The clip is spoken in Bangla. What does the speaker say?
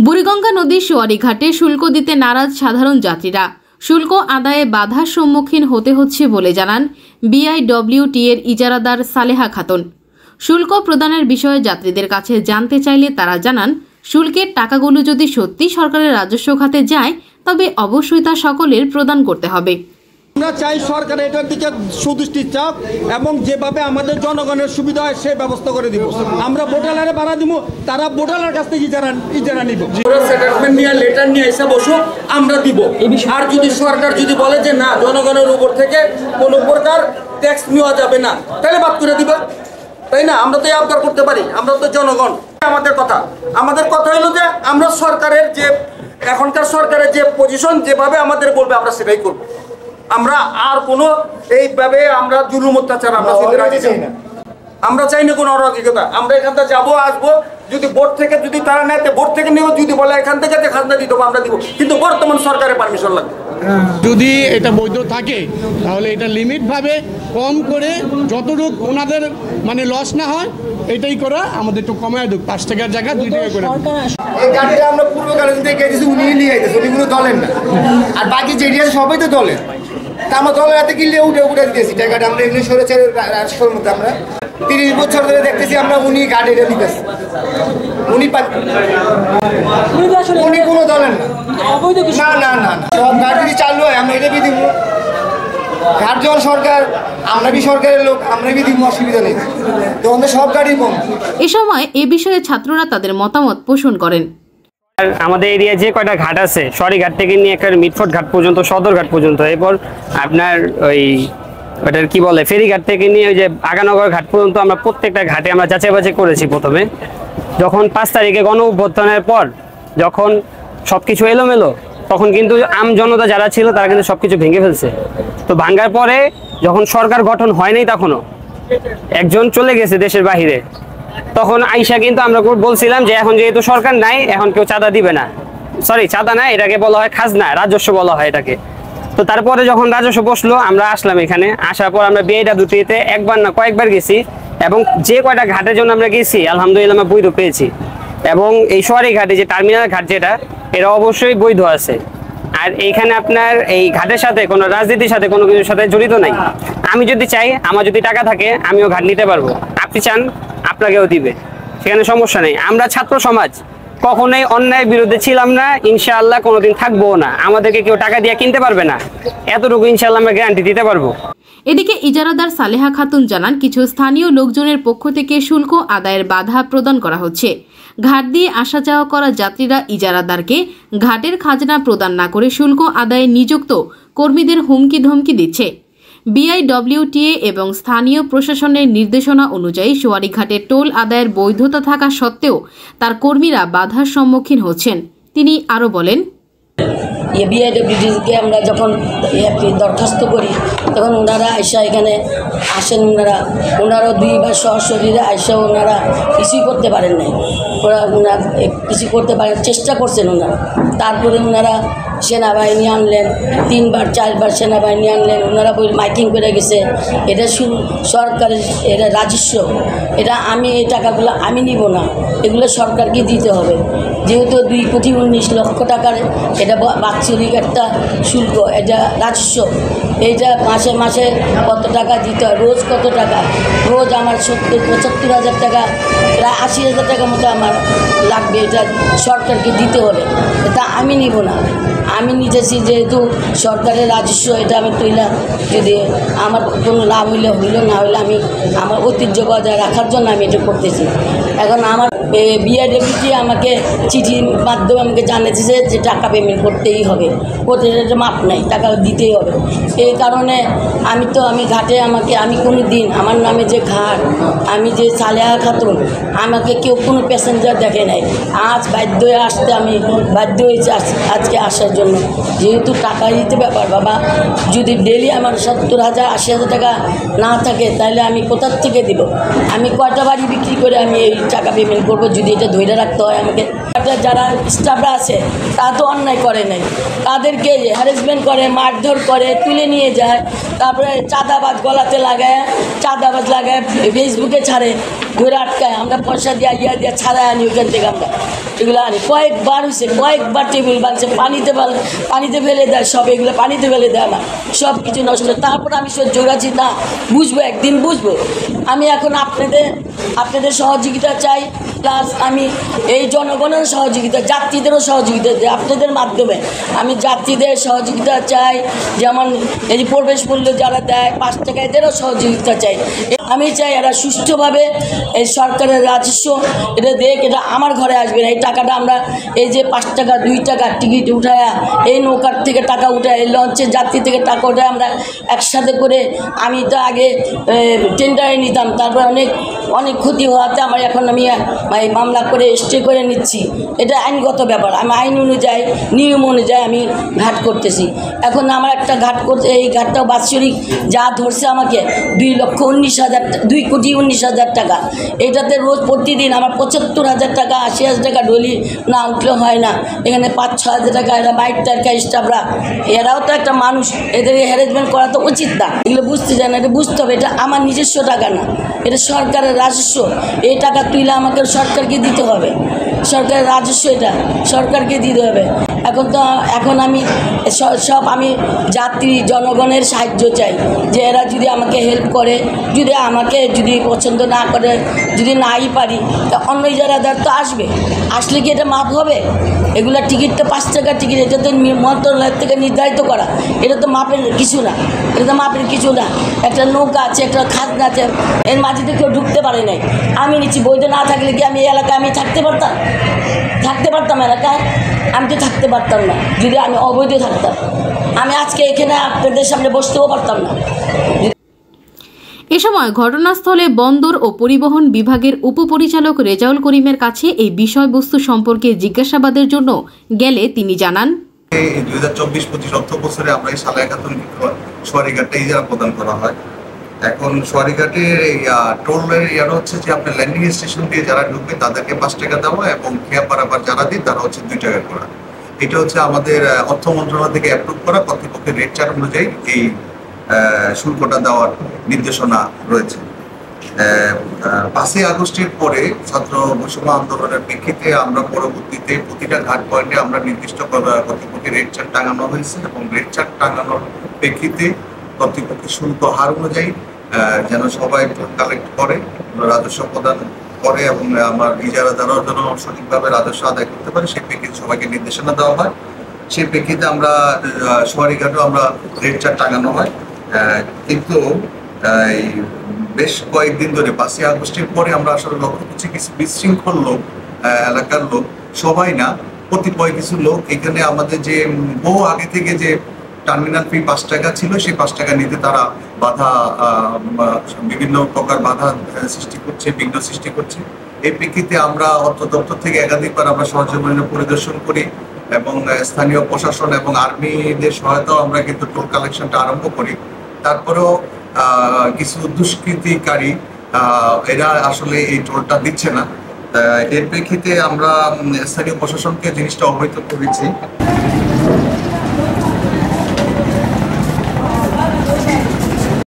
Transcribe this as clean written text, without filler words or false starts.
বুড়িগঙ্গা নদীর সোয়ারিঘাটে শুল্ক দিতে নারাজ সাধারণ যাত্রীরা। শুল্ক আদায়ে বাধার সম্মুখীন হতে হচ্ছে বলে জানান বিআইডব্লিউটি এর ইজারাদার সালেহা খাতুন। শুল্ক প্রদানের বিষয়ে যাত্রীদের কাছে জানতে চাইলে তারা জানান, শুল্কের টাকাগুলো যদি সত্যি সরকারের রাজস্ব খাতে যায় তবে অবশ্যই তা সকলের প্রদান করতে হবে। আমরা চাই সরকার এটার দিকে সুদৃষ্টি চাপ এবং যেভাবে আমাদের জনগণের সুবিধা হয় সেই ব্যবস্থা করে দিব। আমরা বোটালারে ভাড়া দিব, তারা বোটালার কাছ থেকে ইজারা নিব। সেটেলমেন্ট নিয়ে লেটার নিয়ে এসে বসো, আমরা দিব। আর যদি সরকার যদি বলে যে না জনগণের উপর থেকে কোনো প্রকার ট্যাক্স নেওয়া যাবে না, তাহলে বাদ করে দিবে, তাই না? আমরা তো আবদার করতে পারি, আমরা তো জনগণ। আমাদের কথা হলো যে আমরা সরকারের যে এখনকার সরকারের যে পজিশন যেভাবে আমাদের বলবে আমরা সেটাই করব। আমরা আর কোনো এইভাবে আমরা জুলুম অত্যাচার আমরা চাই না। আমরা চাই না কোনো অরাজকতা। আমরা এখান থেকে যাবো আসবো, যদি বোর্ড থেকে যদি তারা নেয় বোর্ড থেকে নেব, যদি বলে এখান থেকে যে খাজনা দিতে হবে আমরা দিব, কিন্তু বর্তমান সরকারের পারমিশন লাগবে। যদি এটা বৈধ থাকে তাহলে এটা লিমিটভাবে কম করে যতটুকু ওনাদের মানে লস না হয় এটাই করা, আমাদের একটু কমায় দেব। 5 টাকার জায়গা 2 টাকা করে। এই গাড়িটা আমরা পূর্বকালে থেকে গেছি, উনি নিয়ে আইতেছে, উনি কোনো দলেন না। আর বাকি যে এরিয়া সবাই তো দলের, তা আমরা দলের হাতে কিনলে উঠে দিতেছি টাকাটা। আমরা এমনি সরেছে রাষ্ট্রের মধ্যে আমরা 30 বছর ধরে দেখতেছি আমরা উনি গাড়িটা দিতেছি, উনি কোনো দলের না। না না না সব গাড়ি যদি চালু হয় আমরা এটা দিব। ঘাট যখন সরকার, আমরা কি সরকারের লোক, আমরা কি দিব, অসুবিধা নেই। তখন তো সব গাড়ি কম। এ সময় এ বিষয়ে ছাত্ররা তাদের মতামত পোষণ করেন। আমাদের এরিয়ায় যে কয়টা ঘাট আছে, সরিঘাট থেকে নিয়ে একটা মিটফোর্ট ঘাট পর্যন্ত, সদরঘাট পর্যন্ত, এরপর আপনার ওটার কি বলে ফেরিঘাট থেকে নিয়ে ওই যে আগানগর ঘাট পর্যন্ত আমরা প্রত্যেকটা ঘাটে আমরা যাচাই বাছাই করেছি। প্রথমে যখন 5 তারিখে গণ অভ্যুত্থানের পর যখন সবকিছু এলোমেলো, তখন কিন্তু আম জনতা যারা ছিল তারা কিন্তু সবকিছু ভেঙে ফেলছে। তো ভাঙ্গার পরে যখন সরকার গঠন হয় নাই, তখনও একজন চলে গেছে দেশের বাহিরে, তখন আইসা কিন্তু আমরা বলছিলাম যে এখন যেহেতু সরকার নাই, এখন কেউ চাঁদা দিবে না। সরি, চাঁদা না, এটাকে বলা হয় খাজনা, রাজস্ব বলা হয় এটাকে। তো তারপরে যখন রাজস্ব বসলো, আমরা আসলাম এখানে। আসার পর আমরা বিআইডব্লিউটিতে একবার না কয়েকবার গেছি, এবং যে কয়টা ঘাটের জন্য আমরা গেছি আলহামদুলিল্লাহ আমরা বৈধ পেয়েছি। এবং এই সোয়ারি ঘাটে যে টার্মিনাল ঘাট যেটা, এটা অবশ্যই বৈধ আছে। আর এইখানে আপনার এই ঘাটের সাথে কোনো রাজনীতির সাথে কোনো কিছুর সাথে জড়িত নাই। আমি যদি চাই, আমার যদি টাকা থাকে, আমিও ঘাট নিতে পারবো। আপনি চান, আপনাকেও দিবে, সেখানে সমস্যা নেই। আমরা ছাত্র সমাজ কখনোই অন্যায়ের বিরুদ্ধে ছিলাম না, ইনশাআল্লাহ কোনোদিন থাকবো না। আমাদেরকে কেউ টাকা দিয়ে কিনতে পারবে না, এতটুকু ইনশাআল্লাহ আমরা গ্যারান্টি দিতে পারবো। এদিকে ইজারাদার সালেহা খাতুন জানান, কিছু স্থানীয় লোকজনের পক্ষ থেকে শুল্ক আদায়ের বাধা প্রদান করা হচ্ছে। ঘাট দিয়ে আসা যাওয়া করা যাত্রীরা ইজারাদারকে ঘাটের খাজনা প্রদান না করে শুল্ক আদায়ে নিযুক্ত কর্মীদের হুমকি ধমকি দিচ্ছে। বিআইডব্লিউটিএ এবং স্থানীয় প্রশাসনের নির্দেশনা অনুযায়ী সোয়ারিঘাটের টোল আদায়ের বৈধতা থাকা সত্ত্বেও তার কর্মীরা বাধার সম্মুখীন হচ্ছেন। তিনি আরও বলেন, বিআইডব্লিউটিকে আমরা যখন দরখাস্ত করি, তখন ওনারা আইসা এখানে আসেন। ওনারাও 2 বার সশরীরে আইসা ওনারা কিছুই করতে পারেন নাই। ওনারা কিছু করতে পারেন, চেষ্টা করছেন ওনারা। তারপরে ওনারা সেনাবাহিনী আনলেন, 3 বার 4 বার সেনাবাহিনী আনলেন। ওনারা মাইকিং করে গেছে, এটা সরকারের, এটা রাজস্ব, এটা আমি এই টাকাগুলো আমি নিব না, এগুলো সরকারকে দিতে হবে। যেহেতু 2,19,00,000 টাকার এটা বাৎসরিক একটা শুল্ক, এটা রাজস্ব। এইটা মাসে মাসে কত টাকা দিতে হয়, রোজ কত টাকা, রোজ আমার 70-75,000 টাকা, প্রায় 80,000 টাকা মতো আমার লাগবে। এটা সরকারকে দিতে হবে, এটা আমি নিব না। আমি নিতেছি যেহেতু সরকারের রাজস্ব, এটা আমি তুইলা যদি আমার কোনো লাভ হইলে হইল, না হইলে আমি আমার ঐতিহ্য বজায় রাখার জন্য আমি এটা করতেছি। এখন আমার বিআইডব্লিউটি আমাকে চিঠির মাধ্যমে আমাকে জানিয়েছে যে টাকা পেমেন্ট করতেই হবে, প্রতিটা মাপ নাই, টাকা দিতেই হবে। এই কারণে আমি ঘাটে আমি কোনো দিন আমার নামে যে ঘাট, আমি যে সালেহা খাতুন, আমাকে কেউ কোনো প্যাসেঞ্জার দেখে নাই। আজ বাধ্য হয়ে আসতে, আমি বাধ্য হয়েছি আজকে আসার জন্য, যেহেতু টাকা দিতে ব্যাপার বাবা, যদি ডেলি আমার 70,000 80,000 টাকা না থাকে তাহলে আমি কোথার থেকে দিব? আমি কয়টা বাড়ি বিক্রি করে আমি এই টাকা পেমেন্ট করবো যদি এটা ধরে রাখতে হয় আমাকে? যারা স্টাফরা আছে তা তো অন্যায় করে নাই, তাদেরকে হ্যারাসমেন্ট করে, মারধর করে, তুলে নিয়ে যায়, তারপরে চাঁদাবাজ গলাতে লাগায়, চাঁদাবাজ লাগায়, ফেসবুকে ছাড়ে, ধরে আটকায়, আমরা পয়সা দিয়ে ছাড়াই আনি ওখান থেকে। আমরা এগুলো আনি কয়েকবার হয়েছে, কয়েকবার টেবিল বানছে, পানিতে ফেলে দেয়, সব এগুলো পানিতে ফেলে দেয়, আমার সব কিছু নষ্ট। তারপর আমি সহ্য করেছি, না বুঝবো, একদিন বুঝবো। আমি এখন আপনাদের সহযোগিতা চাই, প্লাস আমি এই জনগণের সহযোগিতা, যাত্রীদেরও সহযোগিতা চাই আপনাদের মাধ্যমে। আমি যাত্রীদের সহযোগিতা চাই, যেমন এই যে প্রবেশ মূল্য যারা দেয় 5 টাকা, এদেরও সহযোগিতা চাই। আমি চাই এরা সুষ্ঠুভাবে এই সরকারের রাজস্ব এটা দেখ, এটা আমার ঘরে আসবে না। এই টাকাটা আমরা এই যে 5 টাকা 2 টাকা টিকিট উঠায়া, এই নৌকার থেকে টাকা উঠায়, এই লঞ্চের যাত্রী থেকে টাকা উঠায় আমরা একসাথে করে, আমি তো আগে টেন্ডারে নিতাম, তারপর অনেক ক্ষতি হওয়াতে আমি মামলা করে স্টে করে নিচ্ছি। এটা আইনগত ব্যাপার, আমি আইন অনুযায়ী নিয়ম অনুযায়ী আমি ঘাট করতেছি। এখন আমার একটা ঘাট করতে, এই ঘাটটাও বাৎসরিক যা ধরছে আমাকে 2,19,000 টাকা। এটাতে রোজ প্রতিদিন আমার 75,000 টাকা 80,000 টাকা ডলি না উঠলে হয় না। এখানে 5-6 টাকা এরা বাইক টাকা স্টাফরা, এরাও তো একটা মানুষ, এদেরকে হ্যারাসমেন্ট করা তো উচিত না। এগুলো বুঝতে চায় না, এটা বুঝতে হবে, এটা আমার নিজস্ব টাকা না, এটা সরকারের রাজস্ব। এই টাকা তুলে আমাকে সরকারকে দিতে হবে, সরকারের রাজস্ব, এটা সরকারকে দিতে হবে। এখন আমি আমি যাত্রী জনগণের সাহায্য চাই, যে এরা যদি আমাকে হেল্প করে, যদি আমাকে পছন্দ না করে, যদি নাই পারি, তা অন্য ইজারাদার তো আসলে কি এটা মাপ হবে? এগুলা টিকিটটা 5 টাকা টিকিট, এটা তো মন্ত্রণালয় থেকে নির্ধারিত করা, এটা তো মাপের কিছু না, একটা নৌকা আছে, একটা খাজনা আছে, এর মাঝে তো কেউ ঢুকতে পারে নাই। আমি নিচ্ছি, বৈধ না থাকলে কি আমি এই এলাকায় আমি থাকতে পারতাম এলাকায়? আমি তো থাকতে পারতাম না যদি আমি অবৈধ থাকতাম। আমি আজকে এখানে আপনাদের সামনে বসতেও পারতাম না। এ সময় ঘটনাস্থলে বন্দর ও পরিবহন বিভাগের উপপরিচালক রেজাউল করিমের কাছে এই বিষয়বস্তু সম্পর্কে জিজ্ঞাসাবাদের জন্য গেলে তিনি জানান, 2024-25 অর্থ বছরে আমরা এই সালেহা খাতুন সোয়ারিঘাটে ইজারা প্রদান করা হয়। এখন সোয়ারিঘাটের এই টোলের হচ্ছে যে আপনার ল্যান্ডিং স্টেশন দিয়ে যারা ঢুকবে তাদেরকে 5 টাকা দেওয়া, এবং খেয়া পারাবার যারা দিই তারা হচ্ছে 2 টাকা করা। এটা হচ্ছে আমাদের অর্থ মন্ত্রণালয় থেকে অ্যাপ্রুভ করা, কর্তৃপক্ষের রেট চার্ট অনুযায়ী এই শুল্কটা দেওয়ার নির্দেশনা রয়েছে। 5ই আগস্টের পরে ছাত্র বৈষম্য আন্দোলনের প্রেক্ষিতে আমরা পরবর্তীতে প্রতিটা ঘাট পয়েন্টে আমরা নির্দিষ্ট কর্তৃপক্ষের রেট চার্ট টাঙানো হয়েছে, এবং রেট চার্ট টাঙানোর প্রেক্ষিতে কর্তৃপক্ষের শুল্ক হার অনুযায়ী যেন সবাই কালেক্ট করে, রাজস্ব প্রদান করে, এবং আমার ইজারাদারও যেন সঠিকভাবে রাজস্ব আদায় করতে পারে, সেই প্রেক্ষিতে সবাইকে নির্দেশনা দেওয়া হয়। সেই প্রেক্ষিতে আমরা সোয়ারিঘাটেও আমরা রেট চার্ট টাঙানো হয়। কিন্তু বেশ কয়েকদিন ধরে 5ই আগস্টের পরে আমরা আসলে লক্ষ্য করছি কিছু বিশৃঙ্খল লোক, এলাকার লোক, সবাই না, কতিপয় কিছু লোক এখানে আমাদের যে বহু আগে থেকে যে টার্মিনাল ফি 5 টাকা ছিল, সেই 5 টাকা নিতে তারা বিভিন্ন প্রকার বাধা সৃষ্টি করছে, বিঘ্ন সৃষ্টি করছে। এই প্রেক্ষিতে আমরা অর্থ দপ্তর থেকে একাধিকবার আমরা সরজমিনে পরিদর্শন করি, এবং স্থানীয় প্রশাসন এবং আর্মিদের সহায়তাও আমরা কিন্তু টোল কালেকশনটা আরম্ভ করি। তারপরেও কিছু দুষ্কৃতিকারী এরা আসলে এই টোলটা দিচ্ছে না। এর প্রেক্ষিতে আমরা স্থানীয় প্রশাসনকে জিনিসটা অবহিত করেছি।